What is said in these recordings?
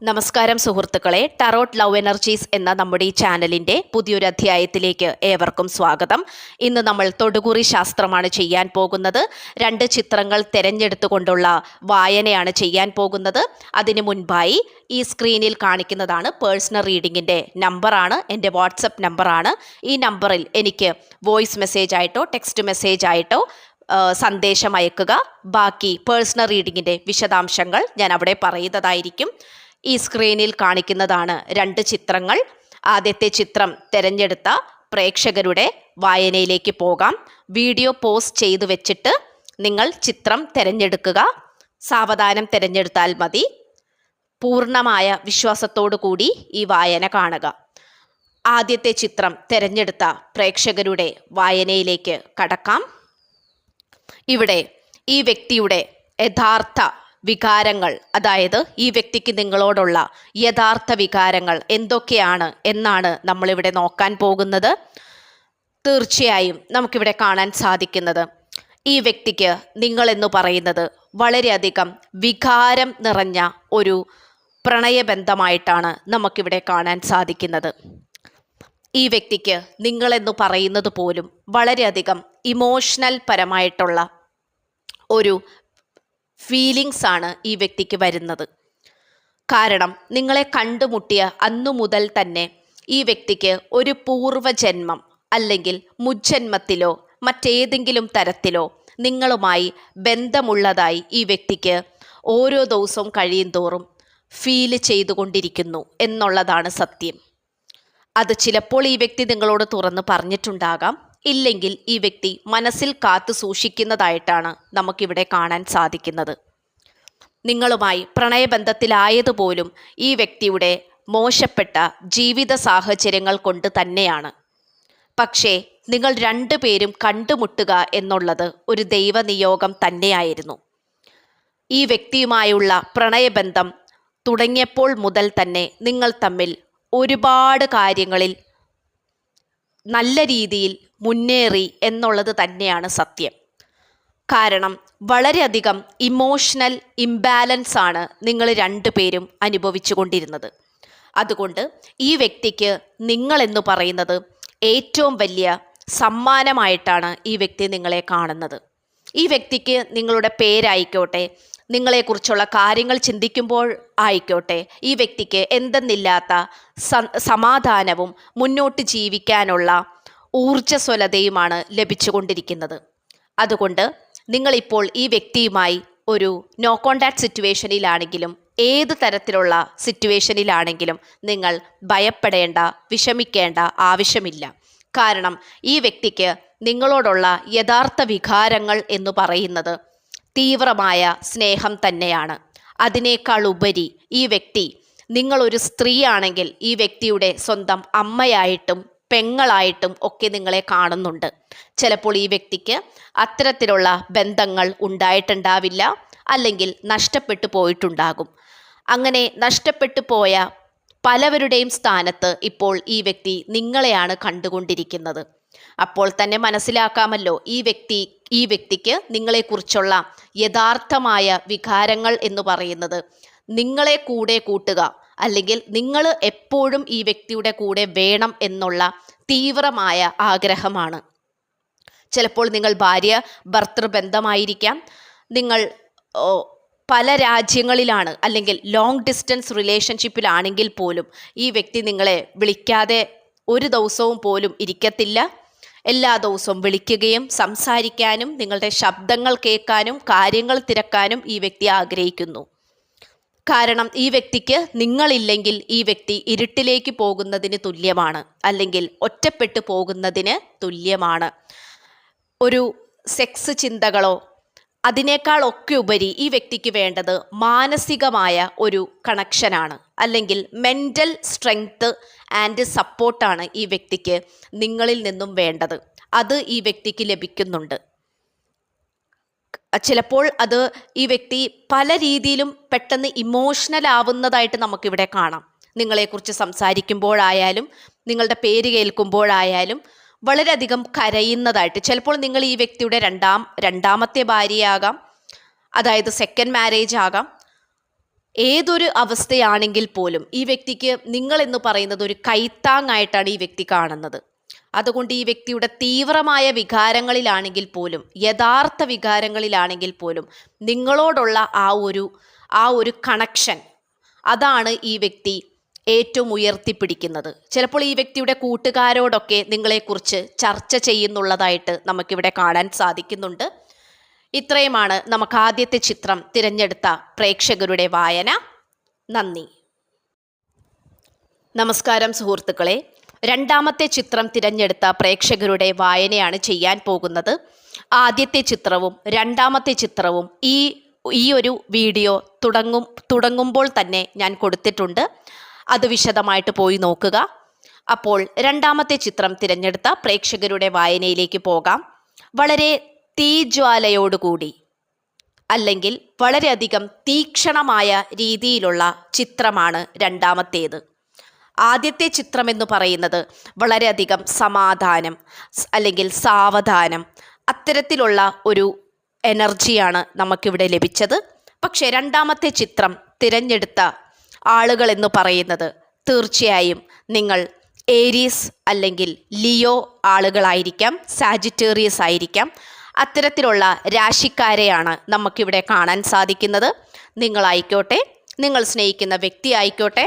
നമസ്കാരം സുഹൃത്തുക്കളെ, tarot love energies എന്ന നമ്മുടെ ഈ ചാനലിൻ്റെ പുതിയൊരു അധ്യായത്തിലേക്ക് ഏവർക്കും സ്വാഗതം. ഇന്ന് നമ്മൾ തൊടുകുറി ശാസ്ത്രമാണ് ചെയ്യാൻ പോകുന്നത്. 2 ചിത്രങ്ങൾ തിരഞ്ഞെടുത്തുകൊണ്ടുള്ള വായനയാണ് ചെയ്യാൻ പോകുന്നത്. അതിനു മുൻപായി ഈ സ്ക്രീനിൽ കാണിക്കുന്നതാണ് പേഴ്സണൽ റീഡിങ്ങിൻ്റെ നമ്പറാണ്, എൻ്റെ വാട്സപ്പ് നമ്പറാണ്. ഈ നമ്പറിൽ എനിക്ക് വോയിസ് മെസ്സേജ് ആയിട്ടോ ടെക്സ്റ്റ് മെസ്സേജ് ആയിട്ടോ സന്ദേശം അയക്കുക. ബാക്കി പേഴ്സണൽ റീഡിങ്ങിൻ്റെ വിശദാംശങ്ങൾ ഞാൻ അവിടെ പറയുന്നതായിരിക്കും. ഈ സ്ക്രീനിൽ കാണിക്കുന്നതാണ് 2 ചിത്രങ്ങൾ. ആദ്യത്തെ ചിത്രം തിരഞ്ഞെടുത്ത പ്രേക്ഷകരുടെ വായനയിലേക്ക് പോകാം. വീഡിയോ പോസ്റ്റ് ചെയ്തു വെച്ചിട്ട് നിങ്ങൾ ചിത്രം തിരഞ്ഞെടുക്കുക. സാവധാനം തിരഞ്ഞെടുത്താൽ മതി. പൂർണ്ണമായ വിശ്വാസത്തോടു കൂടി ഈ വായന കാണുക. ആദ്യത്തെ ചിത്രം തിരഞ്ഞെടുത്ത പ്രേക്ഷകരുടെ വായനയിലേക്ക് കടക്കാം. ഇവിടെ ഈ വ്യക്തിയുടെ യഥാർത്ഥ വികാരങ്ങൾ, അതായത് ഈ വ്യക്തിക്ക് നിങ്ങളോടുള്ള യഥാർത്ഥ വികാരങ്ങൾ എന്തൊക്കെയാണ് എന്നാണ് നമ്മളിവിടെ നോക്കാൻ പോകുന്നത്. തീർച്ചയായും നമുക്കിവിടെ കാണാൻ സാധിക്കുന്നത് ഈ വ്യക്തിക്ക് നിങ്ങളെന്ന് പറയുന്നത് വളരെയധികം വികാരം നിറഞ്ഞ ഒരു പ്രണയബന്ധമായിട്ടാണ് നമുക്കിവിടെ കാണാൻ സാധിക്കുന്നത്. ഈ വ്യക്തിക്ക് നിങ്ങളെന്ന് പറയുന്നത് പോലും വളരെയധികം ഇമോഷണൽ പരമായിട്ടുള്ള ഒരു ഫീലിങ്സ് ആണ് ഈ വ്യക്തിക്ക് വരുന്നത്. കാരണം നിങ്ങളെ കണ്ടുമുട്ടിയ അന്നു മുതൽ തന്നെ ഈ വ്യക്തിക്ക് ഒരു പൂർവജന്മം അല്ലെങ്കിൽ മുജ്ജന്മത്തിലോ മറ്റേതെങ്കിലും തരത്തിലോ നിങ്ങളുമായി ബന്ധമുള്ളതായി ഈ വ്യക്തിക്ക് ഓരോ ദിവസവും കഴിയുന്തോറും ഫീൽ ചെയ്തുകൊണ്ടിരിക്കുന്നു എന്നുള്ളതാണ് സത്യം. അത് ചിലപ്പോൾ ഈ വ്യക്തി നിങ്ങളോട് തുറന്ന് പറഞ്ഞിട്ടുണ്ടാകാം, ഇല്ലെങ്കിൽ ഈ വ്യക്തി മനസ്സിൽ കാത്തു സൂക്ഷിക്കുന്നതായിട്ടാണ് നമുക്കിവിടെ കാണാൻ സാധിക്കുന്നത്. നിങ്ങളുമായി പ്രണയബന്ധത്തിലായതുപോലും ഈ വ്യക്തിയുടെ മോശപ്പെട്ട ജീവിത സാഹചര്യങ്ങൾ കൊണ്ട് തന്നെയാണ്. പക്ഷേ നിങ്ങൾ 2 പേരും കണ്ടുമുട്ടുക എന്നുള്ളത് ഒരു ദൈവനിയോഗം തന്നെയായിരുന്നു. ഈ വ്യക്തിയുമായുള്ള പ്രണയബന്ധം തുടങ്ങിയപ്പോൾ മുതൽ തന്നെ നിങ്ങൾ തമ്മിൽ ഒരുപാട് കാര്യങ്ങളിൽ നല്ല രീതിയിൽ മുന്നേറി എന്നുള്ളത് തന്നെയാണ് സത്യം. കാരണം വളരെയധികം ഇമോഷണൽ ഇംബാലൻസ് ആണ് നിങ്ങൾ 2 പേരും അനുഭവിച്ചു കൊണ്ടിരുന്നത്. അതുകൊണ്ട് ഈ വ്യക്തിക്ക് നിങ്ങളെന്ന് പറയുന്നത് ഏറ്റവും വലിയ സമ്മാനമായിട്ടാണ് ഈ വ്യക്തി നിങ്ങളെ കാണുന്നത്. ഈ വ്യക്തിക്ക് നിങ്ങളുടെ പേരായിക്കോട്ടെ, നിങ്ങളെക്കുറിച്ചുള്ള കാര്യങ്ങൾ ചിന്തിക്കുമ്പോൾ ആയിക്കോട്ടെ, ഈ വ്യക്തിക്ക് എന്തെന്നില്ലാത്ത സമാധാനവും മുന്നോട്ട് ജീവിക്കാനുള്ള ഊർജ്ജസ്വലതയുമാണ് ലഭിച്ചുകൊണ്ടിരിക്കുന്നത്. അതുകൊണ്ട് നിങ്ങളിപ്പോൾ ഈ വ്യക്തിയുമായി ഒരു നോ കോണ്ടാക്ട് സിറ്റുവേഷനിലാണെങ്കിലും ഏത് തരത്തിലുള്ള സിറ്റുവേഷനിലാണെങ്കിലും നിങ്ങൾ ഭയപ്പെടേണ്ട, വിഷമിക്കേണ്ട ആവശ്യമില്ല. കാരണം ഈ വ്യക്തിക്ക് നിങ്ങളോടുള്ള യഥാർത്ഥ വികാരങ്ങൾ എന്ന് പറയുന്നത് തീവ്രമായ സ്നേഹം തന്നെയാണ്. അതിനേക്കാൾ ഉപരി ഈ വ്യക്തി, നിങ്ങളൊരു സ്ത്രീയാണെങ്കിൽ ഈ വ്യക്തിയുടെ സ്വന്തം അമ്മയായിട്ടും പെങ്ങളായിട്ടും ഒക്കെ നിങ്ങളെ കാണുന്നുണ്ട്. ചിലപ്പോൾ ഈ വ്യക്തിക്ക് അത്തരത്തിലുള്ള ബന്ധങ്ങൾ ഉണ്ടായിട്ടുണ്ടാവില്ല, അല്ലെങ്കിൽ നഷ്ടപ്പെട്ടു പോയിട്ടുണ്ടാകും. അങ്ങനെ നഷ്ടപ്പെട്ടു പോയ പലവരുടെയും സ്ഥാനത്ത് ഇപ്പോൾ ഈ വ്യക്തി നിങ്ങളെയാണ് കണ്ടുകൊണ്ടിരിക്കുന്നത്. അപ്പോൾ തന്നെ മനസ്സിലാക്കാമല്ലോ ഈ വ്യക്തിക്ക് നിങ്ങളെക്കുറിച്ചുള്ള യഥാർത്ഥമായ വികാരങ്ങൾ എന്ന് പറയുന്നത് നിങ്ങളെ കൂടെ കൂട്ടുക, അല്ലെങ്കിൽ നിങ്ങൾ എപ്പോഴും ഈ വ്യക്തിയുടെ കൂടെ വേണം എന്നുള്ള തീവ്രമായ ആഗ്രഹമാണ്. ചിലപ്പോൾ നിങ്ങൾ ഭാര്യ ഭർത്തൃ ബന്ധമായിരിക്കാം, നിങ്ങൾ പല രാജ്യങ്ങളിലാണ്, അല്ലെങ്കിൽ ലോങ് ഡിസ്റ്റൻസ് റിലേഷൻഷിപ്പിലാണെങ്കിൽ പോലും ഈ വ്യക്തി നിങ്ങളെ വിളിക്കാതെ ഒരു ദിവസവും പോലും ഇരിക്കത്തില്ല. എല്ലാ ദിവസവും വിളിക്കുകയും സംസാരിക്കാനും നിങ്ങളുടെ ശബ്ദങ്ങൾ കേൾക്കാനും കാര്യങ്ങൾ തിരക്കാനും ഈ വ്യക്തി ആഗ്രഹിക്കുന്നു. കാരണം ഈ വ്യക്തിക്ക് നിങ്ങളില്ലെങ്കിൽ ഈ വ്യക്തി ഇരുട്ടിലേക്ക് പോകുന്നതിന് തുല്യമാണ്, അല്ലെങ്കിൽ ഒറ്റപ്പെട്ടു പോകുന്നതിന് തുല്യമാണ്. ഒരു സെക്സ് ചിന്തകളോ അതിനേക്കാൾ ഒക്കെ ഉപരി ഈ വ്യക്തിക്ക് വേണ്ടത് മാനസികമായ ഒരു കണക്ഷനാണ്, അല്ലെങ്കിൽ മെൻ്റൽ സ്ട്രെങ്ത് ആൻഡ് സപ്പോർട്ടാണ് ഈ വ്യക്തിക്ക് നിങ്ങളിൽ നിന്നും വേണ്ടത്. അത് ഈ വ്യക്തിക്ക് ലഭിക്കുന്നുണ്ട്. ചിലപ്പോൾ അത് ഈ വ്യക്തി പല രീതിയിലും പെട്ടെന്ന് ഇമോഷണൽ ആവുന്നതായിട്ട് നമുക്കിവിടെ കാണാം. നിങ്ങളെക്കുറിച്ച് സംസാരിക്കുമ്പോഴായാലും നിങ്ങളുടെ പേര് കേൾക്കുമ്പോഴായാലും വളരെയധികം കരയുന്നതായിട്ട്. ചിലപ്പോൾ നിങ്ങൾ ഈ വ്യക്തിയുടെ രണ്ടാമത്തെ ഭാര്യയാകാം, അതായത് സെക്കൻഡ് മാരേജ് ആകാം. ഏതൊരു അവസ്ഥയാണെങ്കിൽ പോലും ഈ വ്യക്തിക്ക് നിങ്ങളെന്ന് പറയുന്നത് ഒരു കൈത്താങ്ങായിട്ടാണ് ഈ വ്യക്തി കാണുന്നത്. അതുകൊണ്ട് ഈ വ്യക്തിയുടെ തീവ്രമായ വികാരങ്ങളിലാണെങ്കിൽ പോലും, യഥാർത്ഥ വികാരങ്ങളിലാണെങ്കിൽ പോലും നിങ്ങളോടുള്ള ആ ഒരു കണക്ഷൻ, അതാണ് ഈ വ്യക്തി ഏറ്റവും ഉയർത്തിപ്പിടിക്കുന്നത്. ചിലപ്പോൾ ഈ വ്യക്തിയുടെ കൂട്ടുകാരോടൊക്കെ നിങ്ങളെക്കുറിച്ച് ചർച്ച ചെയ്യുന്നുള്ളതായിട്ട് നമുക്കിവിടെ കാണാൻ സാധിക്കുന്നുണ്ട്. ഇത്രയുമാണ് നമുക്ക് ആദ്യത്തെ ചിത്രം തിരഞ്ഞെടുത്ത പ്രേക്ഷകരുടെ വായന. നന്ദി. നമസ്കാരം സുഹൃത്തുക്കളെ, രണ്ടാമത്തെ ചിത്രം തിരഞ്ഞെടുത്ത പ്രേക്ഷകരുടെ വായനയാണ് ചെയ്യാൻ പോകുന്നത്. ആദ്യത്തെ ചിത്രവും രണ്ടാമത്തെ ചിത്രവും ഈ ഒരു വീഡിയോ തുടങ്ങുമ്പോൾ തന്നെ ഞാൻ കൊടുത്തിട്ടുണ്ട്. അത് വിശദമായിട്ട് പോയി നോക്കുക. അപ്പോൾ രണ്ടാമത്തെ ചിത്രം തിരഞ്ഞെടുത്ത പ്രേക്ഷകരുടെ വായനയിലേക്ക് പോകാം. വളരെ തീജ്വാലയോടുകൂടി അല്ലെങ്കിൽ വളരെയധികം തീക്ഷണമായ രീതിയിലുള്ള ചിത്രമാണ് രണ്ടാമത്തേത്. ആദ്യത്തെ ചിത്രം എന്ന് പറയുന്നത് വളരെയധികം സമാധാനം അല്ലെങ്കിൽ സാവധാനം, അത്തരത്തിലുള്ള ഒരു എനർജിയാണ് നമുക്കിവിടെ ലഭിച്ചത്. പക്ഷേ രണ്ടാമത്തെ ചിത്രം തിരഞ്ഞെടുത്ത ആളുകൾ എന്ന് പറയുന്നത് തീർച്ചയായും നിങ്ങൾ ഏരീസ് അല്ലെങ്കിൽ ലിയോ ആളുകളായിരിക്കാം, സാജിറ്റേറിയസ് ആയിരിക്കാം. അത്തരത്തിലുള്ള രാശിക്കാരെയാണ് നമുക്കിവിടെ കാണാൻ സാധിക്കുന്നത്. നിങ്ങളായിക്കോട്ടെ, നിങ്ങൾ സ്നേഹിക്കുന്ന വ്യക്തി ആയിക്കോട്ടെ,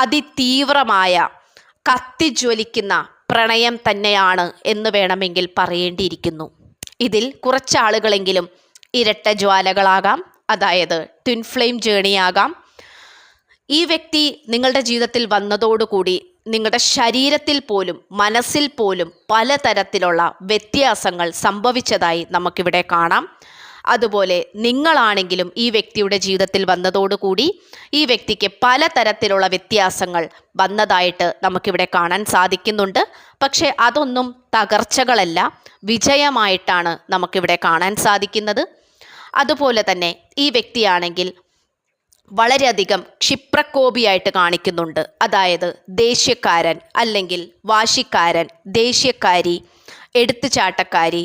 അതിതീവ്രമായ കത്തിജ്വലിക്കുന്ന പ്രണയം തന്നെയാണ് എന്ന് വേണമെങ്കിൽ പറയേണ്ടിയിരിക്കുന്നു. ഇതിൽ കുറച്ചാളുകളെങ്കിലും ഇരട്ട ജ്വാലകളാകാം, അതായത് ട്വിൻ ഫ്ലെയിം ജേണിയാകാം. ഈ വ്യക്തി നിങ്ങളുടെ ജീവിതത്തിൽ വന്നതോടുകൂടി നിങ്ങളുടെ ശരീരത്തിൽ പോലും മനസ്സിൽ പോലും പലതരത്തിലുള്ള വ്യത്യാസങ്ങൾ സംഭവിച്ചതായി നമുക്കിവിടെ കാണാം. അതുപോലെ നിങ്ങളാണെങ്കിലും ഈ വ്യക്തിയുടെ ജീവിതത്തിൽ വന്നതോടുകൂടി ഈ വ്യക്തിക്ക് പലതരത്തിലുള്ള വ്യത്യാസങ്ങൾ വന്നതായിട്ട് നമുക്കിവിടെ കാണാൻ സാധിക്കുന്നുണ്ട്. പക്ഷേ അതൊന്നും തകർച്ചകളല്ല, വിജയമായിട്ടാണ് നമുക്കിവിടെ കാണാൻ സാധിക്കുന്നത്. അതുപോലെ തന്നെ ഈ വ്യക്തിയാണെങ്കിൽ വളരെയധികം ക്ഷിപ്രകോപിയായിട്ട് കാണിക്കുന്നുണ്ട്. അതായത് ദേഷ്യക്കാരൻ അല്ലെങ്കിൽ വാശിക്കാരൻ, ദേഷ്യക്കാരി, എടുത്തുചാട്ടക്കാരി,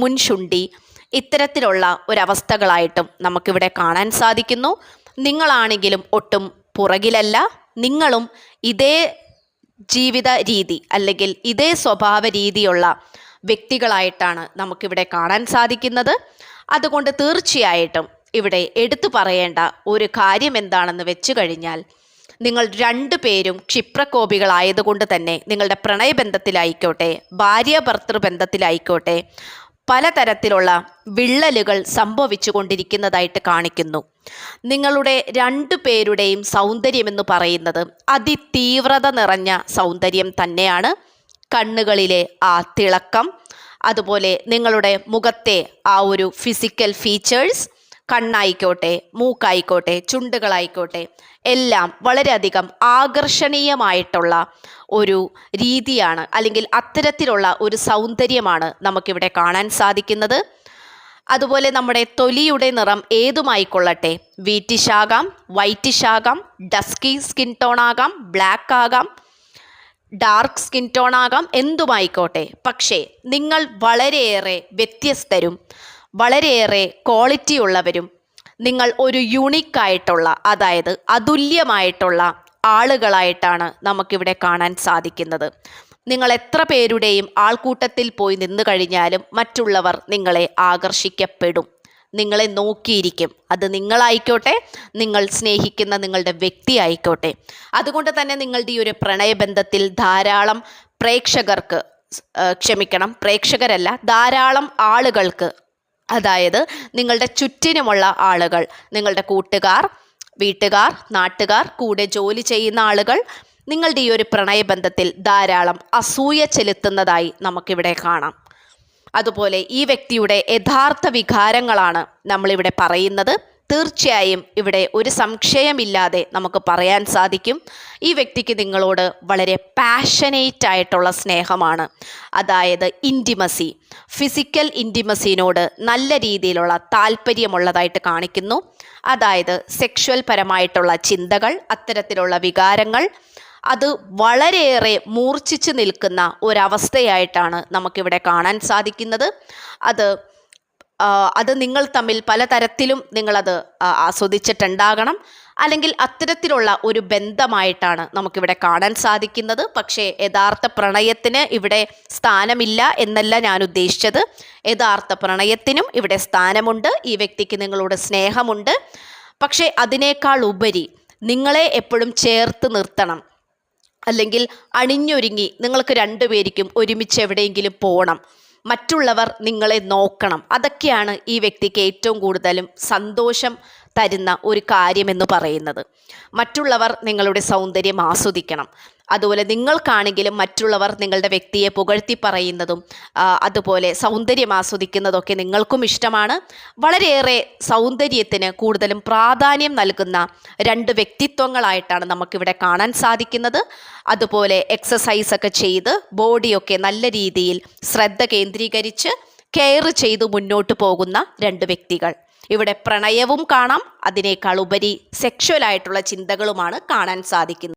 മുൻശുണ്ടി, ഇത്തരത്തിലുള്ള ഒരവസ്ഥകളായിട്ടും നമുക്കിവിടെ കാണാൻ സാധിക്കുന്നു. നിങ്ങളാണെങ്കിലും ഒട്ടും പുറകിലല്ല, നിങ്ങളും ഇതേ ജീവിത രീതി അല്ലെങ്കിൽ ഇതേ സ്വഭാവ രീതിയുള്ള വ്യക്തികളായിട്ടാണ് നമുക്കിവിടെ കാണാൻ സാധിക്കുന്നത്. അതുകൊണ്ട് തീർച്ചയായിട്ടും ഇവിടെ എടുത്തു പറയേണ്ട ഒരു കാര്യം എന്താണെന്ന് വെച്ചു കഴിഞ്ഞാൽ, നിങ്ങൾ രണ്ടുപേരും ക്ഷിപ്രകോപികളായതുകൊണ്ട് തന്നെ നിങ്ങളുടെ പ്രണയബന്ധത്തിലായിക്കോട്ടെ, ഭാര്യ ഭർത്തൃ ബന്ധത്തിലായിക്കോട്ടെ, പലതരത്തിലുള്ള വിള്ളലുകൾ സംഭവിച്ചു കൊണ്ടിരിക്കുന്നതായിട്ട് കാണിക്കുന്നു. നിങ്ങളുടെ രണ്ടു പേരുടെയും സൗന്ദര്യമെന്ന് പറയുന്നത് അതിതീവ്രത നിറഞ്ഞ സൗന്ദര്യം തന്നെയാണ്. കണ്ണുകളിലെ ആ തിളക്കം, അതുപോലെ നിങ്ങളുടെ മുഖത്തെ ആ ഒരു ഫിസിക്കൽ ഫീച്ചേഴ്സ്, കണ്ണായിക്കോട്ടെ, മൂക്കായിക്കോട്ടെ, ചുണ്ടുകളായിക്കോട്ടെ, എല്ലാം വളരെയധികം ആകർഷണീയമായിട്ടുള്ള ഒരു രീതിയാണ്, അല്ലെങ്കിൽ അത്തരത്തിലുള്ള ഒരു സൗന്ദര്യമാണ് നമുക്കിവിടെ കാണാൻ സാധിക്കുന്നത്. അതുപോലെ നമ്മുടെ തൊലിയുടെ നിറം ഏതുമായിക്കൊള്ളട്ടെ, വീറ്റിഷ് ആകാം, വൈറ്റിഷ് ആകാം, ഡസ്കി സ്കിൻ ടോൺ ആകാം, ബ്ലാക്ക് ആകാം, ഡാർക്ക് സ്കിൻ ടോൺ ആകാം, എന്തുമായിക്കോട്ടെ. പക്ഷേ നിങ്ങൾ വളരെയേറെ വ്യത്യസ്തരും വളരെയേറെ ക്വാളിറ്റി ഉള്ളവരും നിങ്ങൾ ഒരു യുണീക്കായിട്ടുള്ള, അതായത് അതുല്യമായിട്ടുള്ള ആളുകളായിട്ടാണ് നമുക്കിവിടെ കാണാൻ സാധിക്കുന്നത്. നിങ്ങൾ എത്ര പേരുടെയും ആൾക്കൂട്ടത്തിൽ പോയി നിന്നു കഴിഞ്ഞാലും മറ്റുള്ളവർ നിങ്ങളെ ആകർഷിക്കപ്പെടും, നിങ്ങളെ നോക്കിയിരിക്കും. അത് നിങ്ങളായിക്കോട്ടെ, നിങ്ങൾ സ്നേഹിക്കുന്ന നിങ്ങളുടെ വ്യക്തി ആയിക്കോട്ടെ. അതുകൊണ്ട് തന്നെ നിങ്ങളുടെ ഈ ഒരു പ്രണയബന്ധത്തിൽ ധാരാളം പ്രേക്ഷകരല്ല, ധാരാളം ആളുകൾക്ക്, അതായത് നിങ്ങളുടെ ചുറ്റിനുമുള്ള ആളുകൾ, നിങ്ങളുടെ കൂട്ടുകാർ, വീട്ടുകാർ, നാട്ടുകാർ, കൂടെ ജോലി ചെയ്യുന്ന ആളുകൾ നിങ്ങളുടെ ഈ ഒരു പ്രണയബന്ധത്തിൽ ധാരാളം അസൂയ ചെലുത്തുന്നതായി നമുക്കിവിടെ കാണാം. അതുപോലെ ഈ വ്യക്തിയുടെ യഥാർത്ഥ വികാരങ്ങളാണ് നമ്മളിവിടെ പറയുന്നത്. തീർച്ചയായും ഇവിടെ ഒരു സംശയമില്ലാതെ നമുക്ക് പറയാൻ സാധിക്കും, ഈ വ്യക്തിക്ക് നിങ്ങളോട് വളരെ പാഷനേറ്റ് ആയിട്ടുള്ള സ്നേഹമാണ്. അതായത് ഇൻറ്റിമസി, ഫിസിക്കൽ ഇൻറ്റിമസിനോട് നല്ല രീതിയിലുള്ള താല്പര്യമുള്ളതായിട്ട് കാണിക്കുന്നു. അതായത് സെക്ഷുവൽ പരമായിട്ടുള്ള ചിന്തകൾ, അത്തരത്തിലുള്ള വികാരങ്ങൾ, അത് വളരെയേറെ മൂർച്ഛിച്ച് നിൽക്കുന്ന ഒരവസ്ഥയായിട്ടാണ് നമുക്കിവിടെ കാണാൻ സാധിക്കുന്നത്. അത് അത് നിങ്ങൾ തമ്മിൽ പലതരത്തിലും നിങ്ങളത് ആസ്വദിച്ചിട്ടുണ്ടാകണം. അല്ലെങ്കിൽ അത്തരത്തിലുള്ള ഒരു ബന്ധമായിട്ടാണ് നമുക്കിവിടെ കാണാൻ സാധിക്കുന്നത്. പക്ഷേ യഥാർത്ഥ പ്രണയത്തിന് ഇവിടെ സ്ഥാനമില്ല എന്നല്ല ഞാൻ ഉദ്ദേശിച്ചത്. യഥാർത്ഥ പ്രണയത്തിനും ഇവിടെ സ്ഥാനമുണ്ട്. ഈ വ്യക്തിക്ക് നിങ്ങളോട് സ്നേഹമുണ്ട്. പക്ഷേ അതിനേക്കാൾ ഉപരി നിങ്ങളെ എപ്പോഴും ചേർത്ത് നിർത്തണം, അല്ലെങ്കിൽ അണിഞ്ഞൊരുങ്ങി നിങ്ങൾക്ക് രണ്ടുപേർക്കും ഒരുമിച്ച് എവിടെയെങ്കിലും പോകണം, മറ്റുള്ളവർ നിങ്ങളെ നോക്കണം. അതൊക്കെയാണ് ഈ വ്യക്തിക്ക് ഏറ്റവും കൂടുതലും സന്തോഷം തരുന്ന ഒരു കാര്യമെന്ന് പറയുന്നത്. മറ്റുള്ളവർ നിങ്ങളുടെ സൗന്ദര്യം ആസ്വദിക്കണം. അതുപോലെ നിങ്ങൾക്കാണെങ്കിലും മറ്റുള്ളവർ നിങ്ങളുടെ വ്യക്തിയെ പുകഴ്ത്തി പറയുന്നതും അതുപോലെ സൗന്ദര്യം ആസ്വദിക്കുന്നതൊക്കെ നിങ്ങൾക്കും ഇഷ്ടമാണ്. വളരെയേറെ സൗന്ദര്യത്തിന് കൂടുതലും പ്രാധാന്യം നൽകുന്ന രണ്ട് വ്യക്തിത്വങ്ങളായിട്ടാണ് നമുക്കിവിടെ കാണാൻ സാധിക്കുന്നത്. അതുപോലെ എക്സസൈസ് ഒക്കെ ചെയ്ത് ബോഡിയൊക്കെ നല്ല രീതിയിൽ ശ്രദ്ധ കേന്ദ്രീകരിച്ച് കെയർ ചെയ്ത് മുന്നോട്ട് പോകുന്ന രണ്ട് വ്യക്തികൾ. ഇവിടെ പ്രണയവും കാണാം, അതിനേക്കാൾ ഉപരി സെക്ഷുവലായിട്ടുള്ള ചിന്തകളുമാണ് കാണാൻ സാധിക്കുന്നത്.